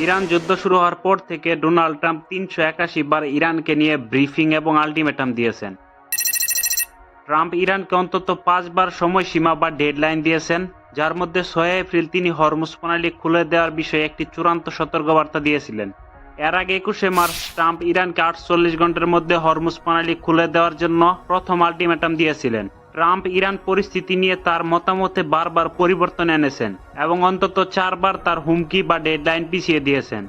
Iran যুদ্ধ শুরু হওয়ার পর থেকে ডোনাল্ড ট্রাম্প ৩৮১ বার ইরানকে নিয়ে ব্রিফিং এবং আল্টিমেটাম দিয়েছেন। ট্রাম্প ইরানকে অন্তত ৫ বার সময়সীমা বা ডেডলাইন দিয়েছেন, যার মধ্যে ৬ এপ্রিল তিনি হরমুজ প্রণালী খুলে দেওয়ার বিষয়ে একটি চূড়ান্ত সতর্কবার্তা দিয়েছিলেন। এর আগে ২১শে মার্চ ট্রাম্প ইরানকে ৪৮ ঘন্টার মধ্যে হরমুজ প্রণালী খুলে দেওয়ার জন্য প্রথম আল্টিমেটাম দিয়েছিলেন। ট্রাম্প ইরান পরিস্থিতি নিয়ে তার মতামতে বারবার পরিবর্তন এনেছেন এবং অন্তত ৪ বার তার হুমকি বা ডেডলাইন পিছিয়ে দিয়েছেন।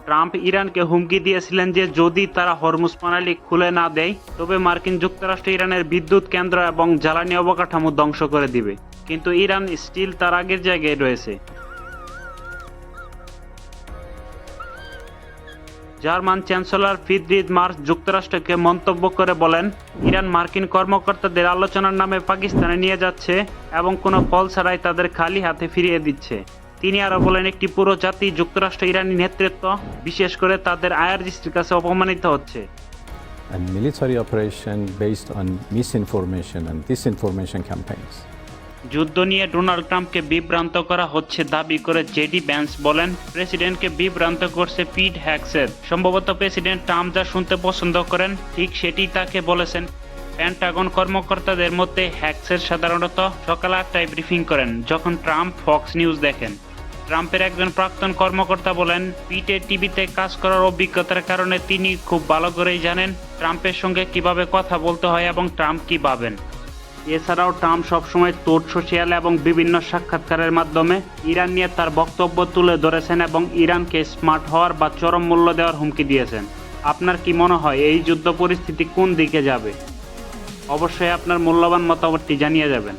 ট্রাম্প ইরানকে হুমকি দিয়েছিলেন যে যদি তারা হরমুজ প্রণালী খুলে না দেয় তবে মার্কিন যুক্তরাষ্ট্র ইরানের বিদ্যুৎ কেন্দ্র এবং জ্বালানি অবকাঠামো ধ্বংস করে দিবে, কিন্তু ইরান স্টিল তার আগের জায়গায় রয়েছে। জার্মান চ্যান্সেলর ফ্রিডরিখ মার্শ যুক্তরাষ্ট্রকে মন্তব্য করে বলেন, ইরান মার্কিন কর্মকর্তাদের আলোচনার নামে পাকিস্তানে নিয়ে যাচ্ছে এবং কোনো ফল ছাড়াই তাদের খালি হাতে ফিরিয়ে দিচ্ছে। তিনি আরও বলেন, একটি পুরো জাতি যুক্তরাষ্ট্র ইরানি নেতৃত্ব, বিশেষ করে তাদের আইআরজিসির কাছে অপমানিত হচ্ছে। A military operation based on misinformation and disinformation campaigns. যুদ্ধ নিয়ে ডোনাল্ড ট্রাম্পকে বিভ্রান্ত করা হচ্ছে দাবি করে জেডি ভ্যান্স বলেন, প্রেসিডেন্টকে বিভ্রান্ত করছে পিট হ্যাগসেট। সম্ভবত প্রেসিডেন্ট ট্রাম্প যা শুনতে পছন্দ করেন ঠিক সেটি তাকে বলেছেন। পেন্টাগন কর্মকর্তাদের মধ্যে হ্যাগসেট সাধারণত সকাল ৮টায় ব্রিফিং করেন, যখন ট্রাম্প ফক্স নিউজ দেখেন। ট্রাম্পের একজন প্রাক্তন কর্মকর্তা বলেন, পিটের টিভিতে কাজ করার অভিজ্ঞতার কারণে তিনি খুব ভালো করেই জানেন ট্রাম্পের সঙ্গে কিভাবে কথা বলতে হয় এবং ট্রাম্প কি ভাবেন। এছাড়াও ট্রাম্প সবসময় তোট সোশ্যাল এবং বিভিন্ন সাক্ষাৎকারের মাধ্যমে ইরান নিয়ে তার বক্তব্য তুলে ধরেছেন এবং ইরানকে স্মার্ট হওয়ার বা চরম মূল্য দেওয়ার হুমকি দিয়েছেন। আপনার কি মনে হয় এই যুদ্ধ পরিস্থিতি কোন দিকে যাবে? অবশ্যই আপনার মূল্যবান মতামতটি জানিয়ে যাবেন।